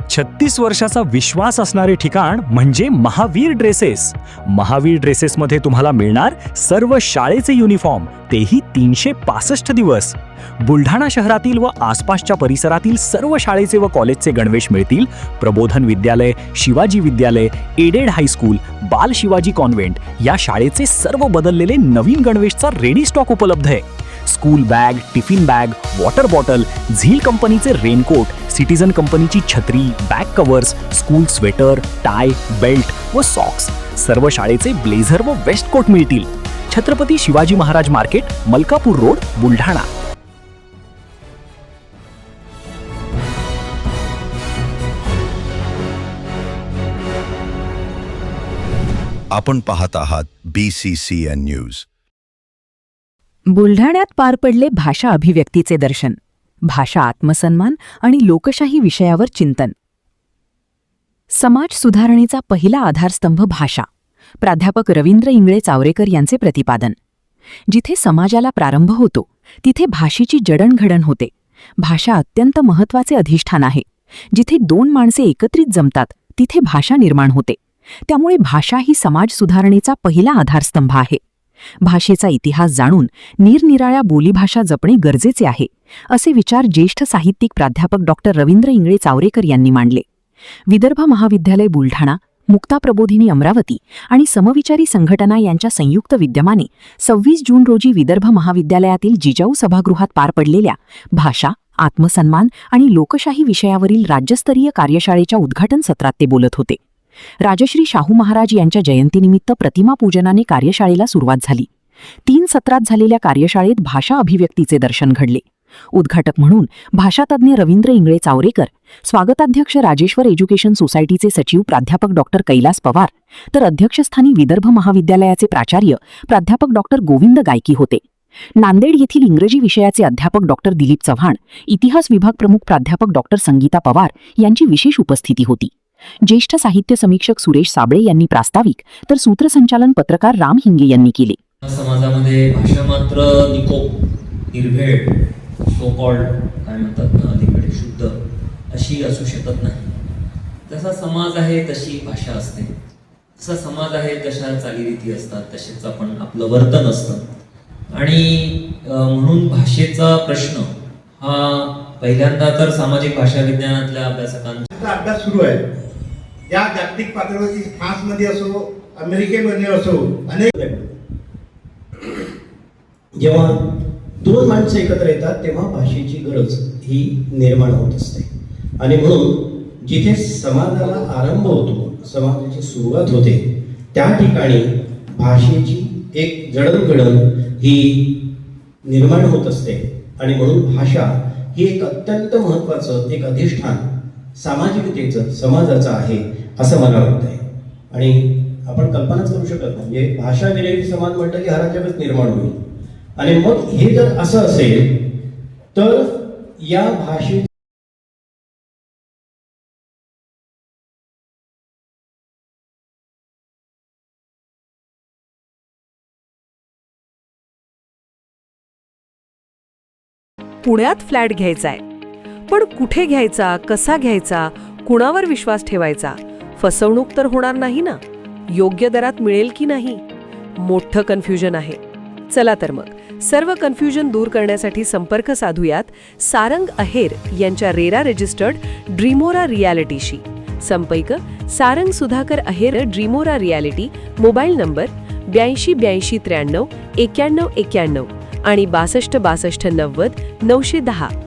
36 वर्षाचा विश्वास असणारे ठिकाण म्हणजे महावीर ड्रेसेस. महावीर ड्रेसेसमध्ये तुम्हाला मिळणार सर्व शाळेचे युनिफॉर्म, तेही 365 दिवस. बुलढाणा शहरातील व आसपासच्या परिसरातील सर्व शाळेचे व कॉलेजचे गणवेश मिळतील. प्रबोधन विद्यालय, शिवाजी विद्यालय, एडेड हायस्कूल, बाल शिवाजी कॉन्व्हेंट या शाळेचे सर्व बदललेले नवीन गणवेशचा रेडी स्टॉक उपलब्ध आहे. School bag, tiffin bag, water bottle, झील कंपनीचे रेनकोट, सिटीजन कंपनीची छत्री, back covers, school sweater, tie, belt व सॉक्स, सर्व शाळेचे ब्लेझर व वेस्ट कोट मिळतील. Chhatrapati Shivaji Maharaj market, Malkapur road, Buldhana. आपण पाहत आहात BCCN न्यूज. बुलढाण्यात पार पडले भाषा अभिव्यक्तीचे दर्शन. भाषा आत्मसन्मान आणि लोकशाही विषयावर चिंतन. समाज सुधारणेचा पहिला आधारस्तंभ भाषा. प्राध्यापक रवींद्र इंगळे चावरेकर यांचे प्रतिपादन. जिथे समाजाला प्रारंभ होतो तिथे भाषेची जडणघडण होते. भाषा अत्यंत महत्त्वाचे अधिष्ठान आहे. जिथे दोन माणसे एकत्रित जमतात तिथे भाषा निर्माण होते. त्यामुळे भाषा ही समाज सुधारणेचा पहिला आधारस्तंभ आहे. भाषेचा इतिहास जाणून निरनिराळ्या बोलीभाषा जपणे गरजेचे आहे, असे विचार ज्येष्ठ साहित्यिक प्राध्यापक डॉक्टर रवींद्र इंगळे चावरेकर यांनी मांडले. विदर्भ महाविद्यालय बुलढाणा, मुक्ता प्रबोधिनी अमरावती आणि समविचारी संघटना यांच्या संयुक्त विद्यमाने 26 जून रोजी विदर्भ महाविद्यालयातील जिजाऊ सभागृहात पार पडलेल्या भाषा, आत्मसन्मान आणि लोकशाही विषयावरील राज्यस्तरीय कार्यशाळेच्या उद्घाटन सत्रात ते बोलत होते. राजश्री शाहू महाराज यांच्या जयंतीनिमित्त प्रतिमा पूजनाने कार्यशाळेला सुरुवात झाली. 3 सत्रात झालेल्या कार्यशाळेत भाषा अभिव्यक्तीचे दर्शन घडले. उद्घाटक म्हणून भाषातज्ञ रवींद्र इंगळे चावरेकर, स्वागताध्यक्ष राजेश्वर एज्युकेशन सोसायटीचे सचिव प्राध्यापक डॉक्टर कैलास पवार, तर अध्यक्षस्थानी विदर्भ महाविद्यालयाचे प्राचार्य प्राध्यापक डॉक्टर गोविंद गायकी होते. नांदेड येथील इंग्रजी विषयाचे अध्यापक डॉक्टर दिलीप चव्हाण, इतिहास विभाग प्रमुख प्राध्यापक डॉक्टर संगीता पवार यांची विशेष उपस्थिती होती. ज्येष्ठ साहित्य समीक्षक सुरेश साबळे यांनी प्रास्ताविक, तर सूत्रसंचालन पत्रकार राम हिंगे यांनी केले. समाजामध्ये भाषा मात्र निर्भेळ, सो कॉल्ड काय म्हणतात ना, अलीकडे शुद्ध अशी असू शकत नाही. जसा समाज आहे तशी भाषा असते. जसा समाज आहे तशा चालीरीती असतात, तसेच आपण आपलं वर्तन असतं. आणि म्हणून भाषेचा प्रश्न हा पहिल्यांदा तर सामाजिक भाषा विज्ञानातल्या अभ्यासकांचा अभ्यास सुरू आहे. या जागतिक पातळीवरती फ्रान्समध्ये असो, अमेरिकेमध्ये असो, अनेक जेव्हा दोन माणसं एकत्र येतात तेव्हा भाषेची गरज ही निर्माण होत असते. आणि म्हणून जिथे समाजाला आरंभ होतो, समाजाची सुरुवात होते, त्या ठिकाणी भाषेची एक जडणघडण ही निर्माण होत असते. आणि म्हणून भाषा ही एक अत्यंत महत्त्वाचं एक अधिष्ठान सामाजिकतेचं, समाजाचं आहे असं मला वाटतंय. आणि आपण कल्पनाच करू शकत नाही, म्हणजे भाषा विरहित समाज म्हटलं की अराजकच निर्माण होईल. आणि मग हे जर असं असेल तर या भाषे पुण्यात फ्लॅट घ्यायचाय, पण कुठे घ्यायचा, कसा घ्यायचा, कुणावर विश्वास ठेवायचा? फसवणूक तर होणार नाही ना? योग्य दरात मिळेल की नाही? मोठं कन्फ्युजन आहे. चला तर मग सर्व कन्फ्युजन दूर करण्यासाठी संपर्क साधूयात सारंग अहेर यांच्या रेरा रजिस्टर्ड ड्रीमोरा रियालिटीशी. संपर्क सारंग सुधाकर अहेर, ड्रीमोरा रियालिटी. मोबाईल नंबर 82 82 93 91 91 आणि 62 62 90 910.